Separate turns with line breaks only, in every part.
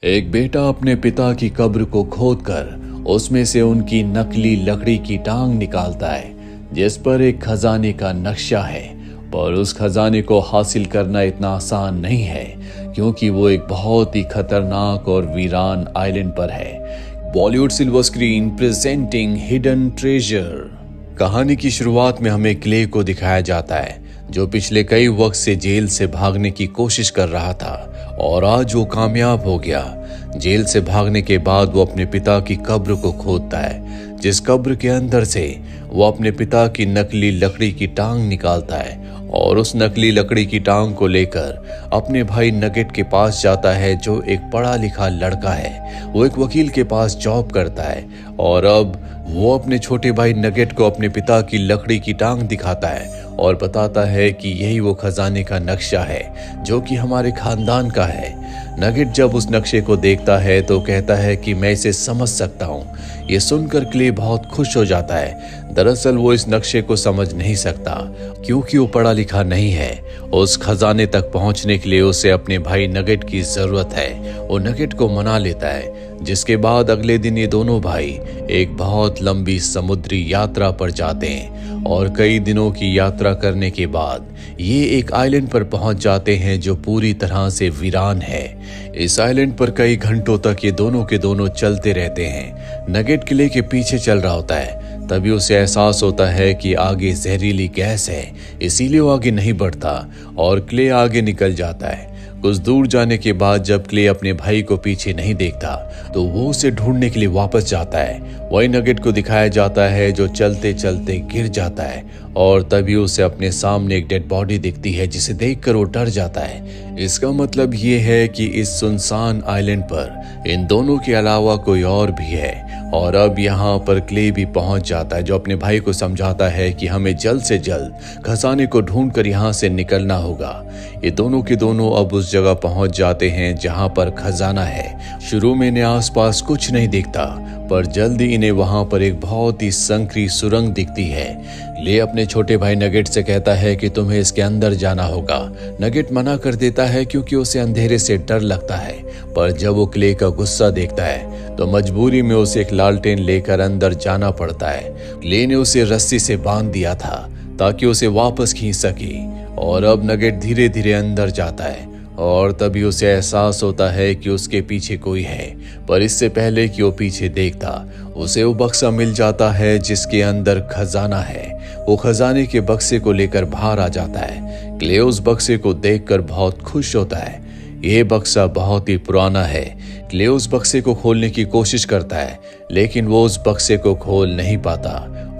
एक बेटा अपने पिता की कब्र को खोदकर उसमें से उनकी नकली लकड़ी की टांग निकालता है जिस पर एक खजाने का नक्शा है। पर उस खजाने को हासिल करना इतना आसान नहीं है क्योंकि वो एक बहुत ही खतरनाक और वीरान आइलैंड पर है। Bollywood silver screen presenting hidden treasure. कहानी की शुरुआत में हमें क्ले को दिखाया जाता है जो पिछले कई वक्त से जेल से भागने की कोशिश कर रहा था और आज वो कामयाब हो गया। जेल से भागने के बाद वो अपने पिता की कब्र को खोदता है जिस कब्र के अंदर से वो अपने पिता की नकली लकड़ी की टांग निकालता है और उस नकली लकड़ी की टांग को लेकर अपने भाई नगेट के पास जाता है जो एक पढ़ा लिखा लड़का है। वो एक वकील के पास जॉब करता है और अब वो अपने छोटे भाई नगेट को अपने पिता की लकड़ी की टांग दिखाता है और बताता है कि यही वो खजाने का नक्शा है जो कि हमारे खानदान का है। नगेट जब उस नक्शे को देखता है तो कहता है कि मैं इसे समझ सकता हूँ। ये सुनकर क्ले बहुत खुश हो जाता है। दरअसल वो इस नक्शे को समझ नहीं सकता क्योंकि वो पढ़ा लिखा नहीं है। उस खजाने तक पहुंचने के लिए उसे अपने भाई नगेट की जरूरत है। वो नगेट को मना लेता है जिसके बाद अगले दिन ये दोनों भाई एक बहुत लंबी समुद्री यात्रा पर जाते हैं और कई दिनों की यात्रा करने के बाद ये एक आइलैंड पर पहुंच जाते हैं जो पूरी तरह से वीरान है। इस आइलैंड पर कई घंटों तक ये दोनों के दोनों चलते रहते हैं। नगेट किले के पीछे चल रहा होता है तभी उसे एहसास होता है कि आगे जहरीली गैस है, इसीलिए वो आगे नहीं बढ़ता और क्ले आगे निकल जाता है। कुछ दूर जाने के बाद जब क्ले अपने भाई को पीछे नहीं देखता तो वो उसे ढूंढने के लिए वापस जाता है। वही नगेट को दिखाया जाता है जो चलते चलते गिर जाता है और तभी उसे अपने सामने एक डेड बॉडी दिखती है जिसे देखकर वो डर जाता है। इसका मतलब ये है कि इस सुनसान आइलैंड पर इन दोनों के अलावा कोई और भी है और अब यहाँ पर क्ले भी पहुंच जाता है जो अपने भाई को समझाता है कि हमें जल्द से जल्द खजाने को ढूंढकर यहाँ से निकलना होगा। ये दोनों के दोनों अब उस जगह पहुंच जाते हैं जहाँ पर खजाना है। शुरू में इन्हें आसपास कुछ नहीं दिखता पर जल्दी इन्हें वहां पर एक बहुत ही संकरी सुरंग दिखती है। ले अपने छोटे भाई नगेट से कहता है कि तुम्हें इसके अंदर जाना होगा। नगेट मना कर देता है क्योंकि उसे अंधेरे से डर लगता है पर जब वो क्ले का गुस्सा देखता है तो मजबूरी में उसे एक लालटेन लेकर अंदर जाना पड़ता है। क्ले ने उसे रस्सी से बांध दिया था ताकि उसे वापस खींच सके और अब नगेट धीरे धीरे अंदर जाता है और तभी उसे एहसास होता है कि उसके पीछे कोई है। पर इससे पहले कि वो पीछे देखता उसे वो बक्सा मिल जाता है जिसके अंदर खजाना है। वो खजाने के बक्से को लेकर बाहर आ जाता है। क्ले उस बक्से को देखकर बहुत खुश होता है। ये बक्सा बहुत ही पुराना है। क्ले उस बक्से को खोलने की कोशिश करता है लेकिन वो उस बक्से को खोल नहीं पाता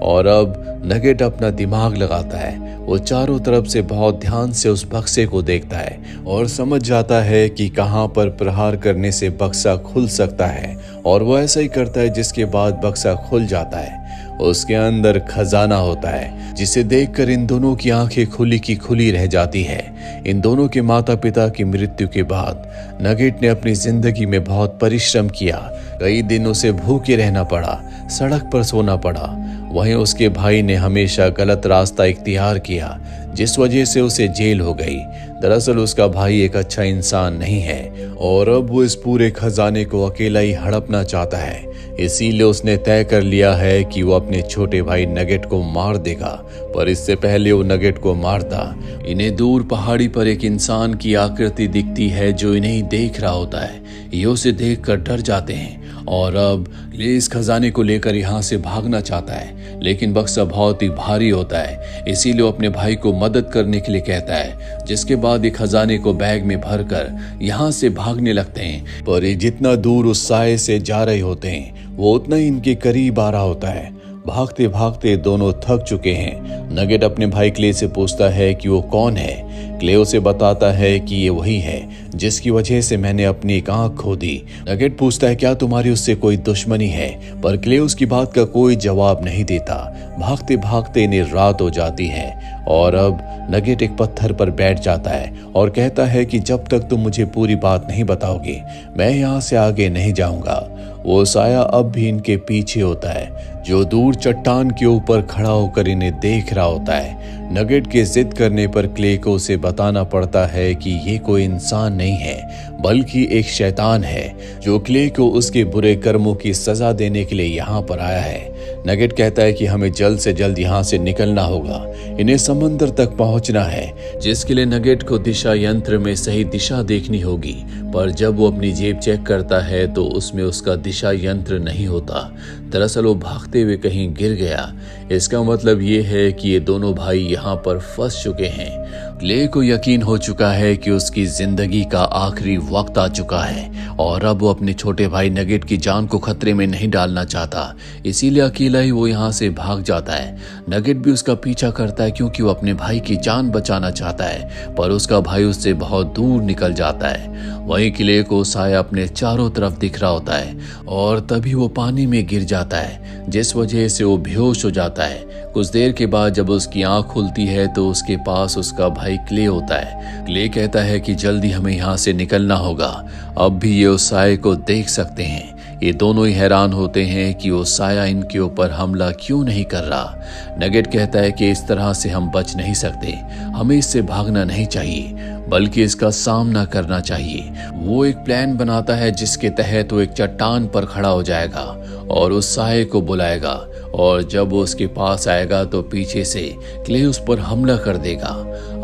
और अब नगेट अपना दिमाग लगाता है। वो चारों तरफ से बहुत ध्यान से उस बक्से को देखता है और समझ जाता है कि कहां पर प्रहार करने से बक्सा खुल सकता है और वो ऐसा ही करता है जिसके बाद बक्सा खुल जाता है। उसके अंदर खजाना होता है जिसे देखकर इन दोनों की आंखें खुली की खुली रह जाती है। इन दोनों के माता पिता की मृत्यु के बाद नगेट ने अपनी जिंदगी में बहुत परिश्रम किया। कई दिन उसे भूखे रहना पड़ा, सड़क पर सोना पड़ा। वहीं उसके भाई ने हमेशा गलत रास्ता इख्तियार किया जिस वजह से उसे जेल हो गई। दरअसल उसका भाई एक अच्छा इंसान नहीं है और अब वो इस पूरे खजाने को अकेला ही हड़पना चाहता है। इसीलिए उसने तय कर लिया है कि वो अपने छोटे भाई नगेट को मार देगा। पर इससे पहले वो नगेट को मारता इन्हें दूर पहाड़ी पर एक इंसान की आकृति दिखती है जो इन्हें देख रहा होता है। ये उसे देखकर डर जाते हैं और अब ये इस खजाने को लेकर यहाँ से भागना चाहता है लेकिन बक्सा बहुत ही भारी होता है। इसीलिए वो अपने भाई को मदद करने के लिए कहता है जिसके बाद ये खजाने को बैग में भरकर यहाँ से भागने लगते हैं। पर ये जितना दूर उस साए से जा रहे होते हैं वो उतना ही इनके करीब आ रहा होता है। भागते भागते दोनों थक चुके हैं। नगेट अपने भाई क्ले से पूछता है कि वो कौन है। क्ले उसे बताता है कि ये वही है जिसकी वजह से मैंने अपनी एक आंख खो दी। नगेट पूछता है क्या तुम्हारी उससे कोई दुश्मनी है पर क्ले उसकी बात का कोई जवाब नहीं देता। भागते भागते इन्हें रात हो जाती है और अब नगेट एक पत्थर पर बैठ जाता है और कहता है कि जब तक तुम मुझे पूरी बात नहीं बताओगे मैं यहाँ से आगे नहीं जाऊंगा। वो साया अब भी इनके पीछे होता है जो दूर चट्टान के ऊपर खड़ा होकर इन्हें देख रहा होता है। नगेट के जिद करने पर क्ले को उसे बताना पड़ता है कि ये कोई इंसान नहीं है बल्कि एक शैतान है जो क्ले को उसके बुरे कर्मों की सजा देने के लिए यहाँ पर आया है। नगेट कहता है कि हमें जल्द से जल्द यहाँ से निकलना होगा, इन्हें समंदर तक पहुंचना है, जिसके लिए नगेट को दिशा यंत्र में सही दिशा देखनी होगी। पर जब वो अपनी जेब चेक करता है तो उसमें उसका दिशा यंत्र नहीं होता। दरअसल वो भागते हुए कहीं गिर गया। इसका मतलब ये है कि ये दोनों भाई यहाँ पर फंस चुके हैं। क्ले को यकीन हो चुका है कि उसकी जिंदगी का आखिरी वक्त आ चुका है और अब वो अपने छोटे भाई नगेट की जान को खतरे में नहीं डालना चाहता, इसीलिए अकेला ही वो यहाँ से भाग जाता है। नगेट भी उसका पीछा करता है क्योंकि वो अपने भाई की जान बचाना चाहता है, पर उसका भाई उससे बहुत दूर निकल जाता है। वहीं क्ले को साया अपने चारों तरफ दिख रहा होता है और तभी वो पानी में गिर जाता है, जिस वजह से वो बेहोश हो जाता है। कुछ देर के बाद जब उसकी आंख खुलती है तो उसके पास उसका भाई क्ले होता है। क्ले कहता है कि जल्दी हमें यहाँ से निकलना होगा। अब भी ये उस साये को देख सकते हैं। ये दोनों ही हैरान होते हैं कि वो साया इनके ऊपर हमला क्यों नहीं कर रहा। नगेट कहता है कि इस तरह से हम बच नहीं सकते, हमें इससे भागना नहीं चाहिए बल्कि इसका सामना करना चाहिए। वो एक प्लान बनाता है जिसके तहत वो एक चट्टान पर खड़ा हो जाएगा और उस साये को बुलाएगा, और जब वो उसके पास आएगा तो पीछे से क्ले उस पर हमला कर देगा।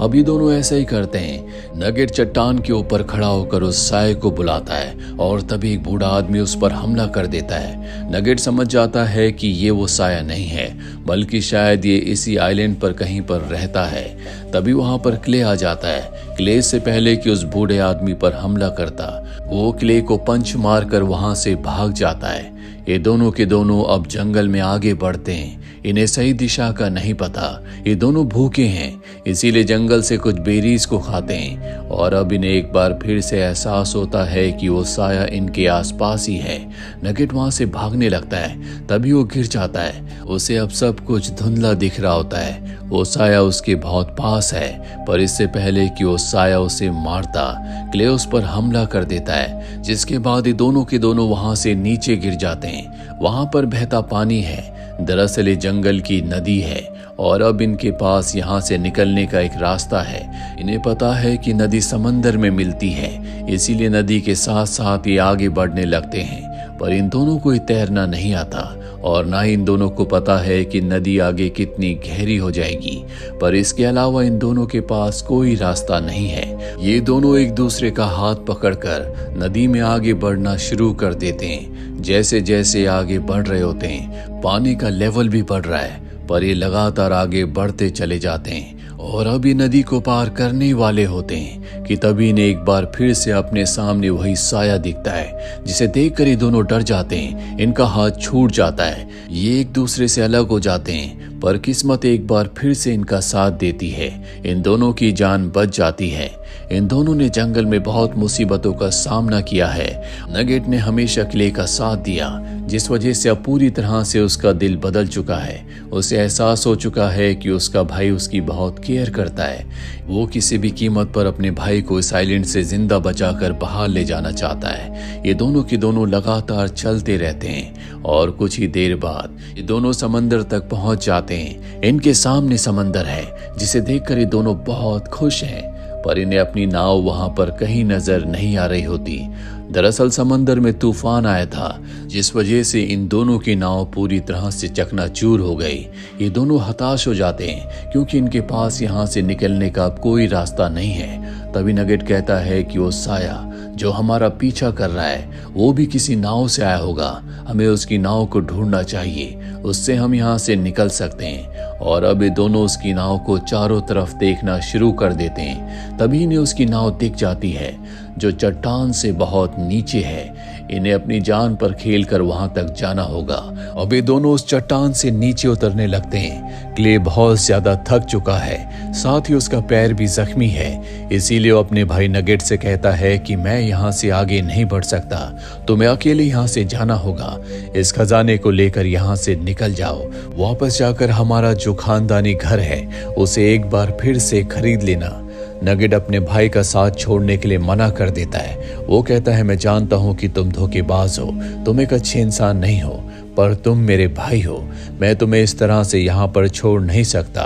अब ये दोनों ऐसा ही करते हैं। नगेट चट्टान के ऊपर खड़ा होकर उस साये को बुलाता है और तभी एक बूढ़ा आदमी उस पर हमला कर देता है। नगेट समझ जाता है कि ये वो साया नहीं है बल्कि शायद ये इसी आइलैंड पर कहीं पर रहता है। तभी वहां पर क्ले आ जाता है। क्ले से पहले कि उस बूढ़े आदमी पर हमला करता, वो क्ले को पंच मारकर वहां से भाग जाता है। ये दोनों के दोनों अब जंगल में आगे बढ़ते हैं। इन्हें सही दिशा का नहीं पता। ये दोनों भूखे हैं, इसीलिए जंगल से कुछ बेरीज को खाते हैं और अब इन्हें एक बार फिर से एहसास होता है कि वो साया इनके आसपास ही है। नगेट वहां से भागने लगता है, तभी वो गिर जाता है। उसे अब सब कुछ धुंधला दिख रहा होता है। वो साया उसके बहुत पास है, पर इससे पहले कि वो साया उसे मारता, क्ले उस पर हमला कर देता है, जिसके बाद ये दोनों के दोनों वहां से नीचे गिर जाते हैं। वहां पर बहता पानी है। दरअसल ये जंगल की नदी है और अब इनके पास यहाँ से निकलने का एक रास्ता है। इन्हें पता है कि नदी समंदर में मिलती है, इसीलिए नदी के साथ साथ ये आगे बढ़ने लगते हैं। पर इन दोनों को तैरना नहीं आता और ना ही इन दोनों को पता है कि नदी आगे कितनी गहरी हो जाएगी। पर इसके अलावा इन दोनों के पास कोई रास्ता नहीं है। ये दोनों एक दूसरे का हाथ पकड़कर नदी में आगे बढ़ना शुरू कर देते हैं। जैसे जैसे आगे बढ़ रहे होते हैं, पानी का लेवल भी बढ़ रहा है, पर ये लगातार आगे बढ़ते चले जाते हैं और अब ये नदी को पार करने वाले होते हैं कि तभी इन्हें एक बार फिर से अपने सामने वही साया दिखता है, जिसे देखकर ये दोनों डर जाते हैं। इनका हाथ छूट जाता है। ये एक दूसरे से अलग हो जाते हैं, पर किस्मत एक बार फिर से इनका साथ देती है। इन दोनों की जान बच जाती है। इन दोनों ने जंगल में बहुत मुसीबतों का सामना किया है। नगेट ने हमेशा क्ले का साथ दिया, जिस वजह से अब पूरी तरह से उसका दिल बदल चुका है। उसे एहसास हो चुका है कि उसका भाई उसकी बहुत केयर करता है। वो किसी भी कीमत पर अपने भाई को इस आइलैंड से जिंदा बचाकर बाहर ले जाना चाहता है। ये दोनों के दोनों लगातार चलते रहते हैं और कुछ ही देर बाद ये दोनों समंदर तक पहुंच जाते हैं। इनके सामने समंदर है, जिसे देखकर ये दोनों बहुत खुश हैं, पर इन्हें अपनी नाव वहां पर कहीं नजर नहीं आ रही होती। दरअसल समंदर में तूफान आया था, जिस वजह से इन दोनों की नाव पूरी तरह से चकनाचूर हो गई। ये दोनों हताश हो जाते हैं क्योंकि इनके पास यहाँ से निकलने का अब कोई रास्ता नहीं है। तभी नगेट कहता है कि वो साया जो हमारा पीछा कर रहा है वो भी किसी नाव से आया होगा। हमें उसकी नाव को ढूंढना चाहिए, उससे हम यहाँ से निकल सकते हैं। और अब ये दोनों उसकी नाव को चारों तरफ देखना शुरू कर देते हैं। तभी इन्हें उसकी नाव दिख जाती है, जो चट्टान से बहुत नीचे है। इन्हें अपनी जान पर खेलकर वहां तक जाना होगा। अब ये दोनों उस चट्टान से नीचे उतरने लगते हैं। क्ले बहुत ज्यादा थक चुका है, साथ ही उसका पैर भी जख्मी है। इसीलिए वो अपने भाई नगेट से कहता है कि मैं यहाँ से आगे नहीं बढ़ सकता, तुम्हें अकेले यहाँ से जाना होगा। इस खजाने को लेकर यहाँ से निकल जाओ। वापस जाकर हमारा जो खानदानी घर है उसे एक बार फिर से खरीद लेना। नगेट अपने भाई का साथ छोड़ने के लिए मना कर देता है। वो कहता है मैं जानता हूँ कि तुम धोखेबाज हो, तुम एक अच्छे इंसान नहीं हो, पर तुम मेरे भाई हो, मैं तुम्हें इस तरह से यहाँ पर छोड़ नहीं सकता।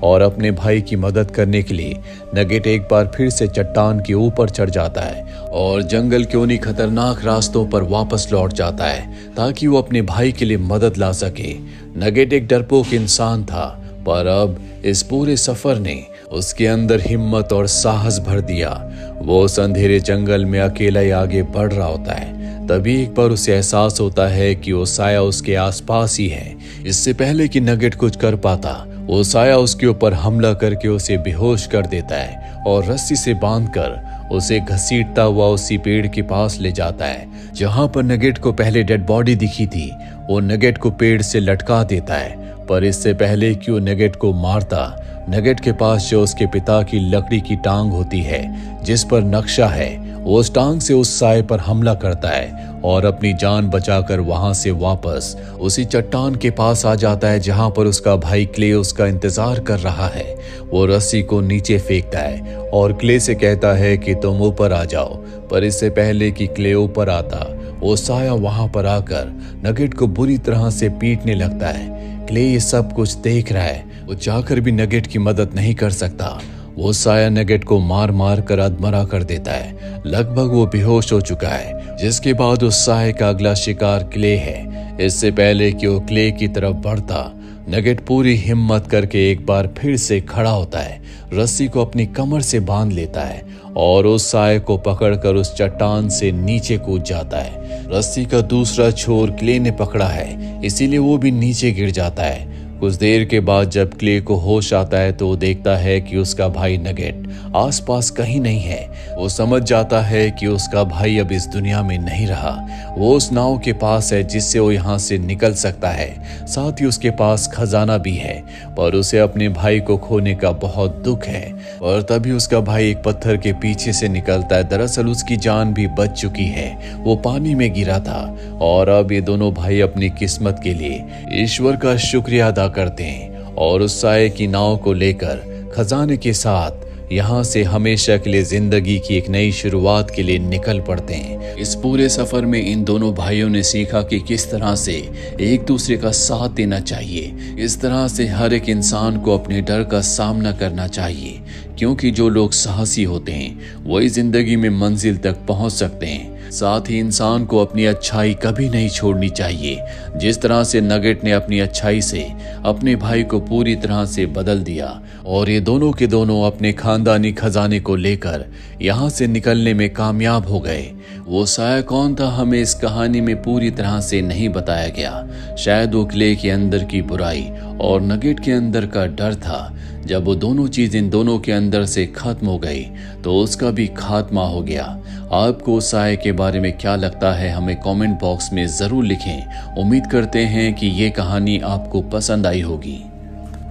और अपने भाई की मदद करने के लिए नगेट एक बार फिर से चट्टान के ऊपर चढ़ जाता है और जंगल के उन्हीं खतरनाक रास्तों पर वापस लौट जाता है ताकि वो अपने भाई के लिए मदद ला सके। नगेट एक डरपोक इंसान था, पर अब इस पूरे सफर ने उसके अंदर हिम्मत और साहस भर दिया। वो उस अंधेरे जंगल में अकेला ही आगे बढ़ रहा होता है। तभी एक बार उसे एहसास होता है कि वो साया उसके आसपास ही है। इससे पहले कि नगेट कुछ कर पाता, वो साया उसके ऊपर हमला करके उसे बेहोश कर देता है और रस्सी से बांधकर उसे घसीटता हुआ उसी पेड़ के पास ले जाता है जहां पर नगेट को पहले डेड बॉडी दिखी थी। वो नगेट को पेड़ से लटका देता है, पर इससे पहले कि वो नगेट को मारता, नगेट के पास जो उसके पिता की लकड़ी की टांग होती है जिस पर नक्शा है, वो उस टांग से उस साए पर हमला करता है और अपनी जान बचाकर वहां से वापस उसी चट्टान के पास आ जाता है जहां पर उसका भाई क्ले उसका इंतजार कर रहा है। वो रस्सी को नीचे फेंकता है और क्ले से कहता है कि तुम ऊपर आ जाओ, पर इससे पहले कि क्ले ऊपर आता, वो साया वहां पर आकर नगेट को बुरी तरह से पीटने लगता है। क्ले ये सब कुछ देख रहा है, वो चाहकर भी नगेट की मदद नहीं कर सकता। वो साया नगेट को मार मार कर अधमरा कर देता है। लगभग वो बेहोश हो चुका है, जिसके बाद उस साये का अगला शिकार क्ले है। इससे पहले कि वो क्ले की तरफ बढ़ता, नगेट पूरी हिम्मत करके एक बार फिर से खड़ा होता है, रस्सी को अपनी कमर से बांध लेता है और उस साये को पकड़कर उस चट्टान से नीचे कूद जाता है। रस्सी का दूसरा छोर क्ले ने पकड़ा है, इसीलिए वो भी नीचे गिर जाता है। कुछ देर के बाद जब क्ले को होश आता है तो वो देखता है कि उसका भाई नगेट आसपास कहीं नहीं है। वो समझ जाता है कि उसका भाई अब इस दुनिया में नहीं रहा। वो उस नाव के पास है जिससे वो यहाँ से निकल सकता है, साथ ही उसके पास खजाना भी है, पर उसे अपने भाई को खोने का बहुत दुख है। और तभी उसका भाई एक पत्थर के पीछे से निकलता है। दरअसल उसकी जान भी बच चुकी है, वो पानी में गिरा था और अब ये दोनों भाई अपनी किस्मत के लिए ईश्वर का शुक्रिया अदा करते हैं और उस साये की नाव को लेकर खजाने के साथ यहाँ से हमेशा के लिए जिंदगी की एक नई शुरुआत के लिए निकल पड़ते हैं। इस पूरे सफर में इन दोनों भाइयों ने सीखा कि किस तरह से एक दूसरे का साथ देना चाहिए, इस तरह से हर एक इंसान को अपने डर का सामना करना चाहिए, क्योंकि जो लोग साहसी होते हैं वही जिंदगी में मंजिल तक पहुंच सकते हैं। साथ ही इंसान को अपनी अच्छाई कभी नहीं छोड़नी चाहिए। जिस तरह से नगेट ने अपनी अच्छाई से अपने भाई को पूरी तरह से बदल दिया और ये दोनों के दोनों अपने खानदानी खजाने को लेकर यहाँ से निकलने में कामयाब हो गए। वो साया कौन था हमें इस कहानी में पूरी तरह से नहीं बताया गया। शायद वो क्ले के अंदर की बुराई और नगेट के अंदर का डर था। जब वो दोनों चीज इन दोनों के अंदर से खत्म हो गई तो उसका भी खात्मा हो गया। आपको उस साये के बारे में क्या लगता है हमें कमेंट बॉक्स में जरूर लिखें। उम्मीद करते हैं कि ये कहानी आपको पसंद आई होगी।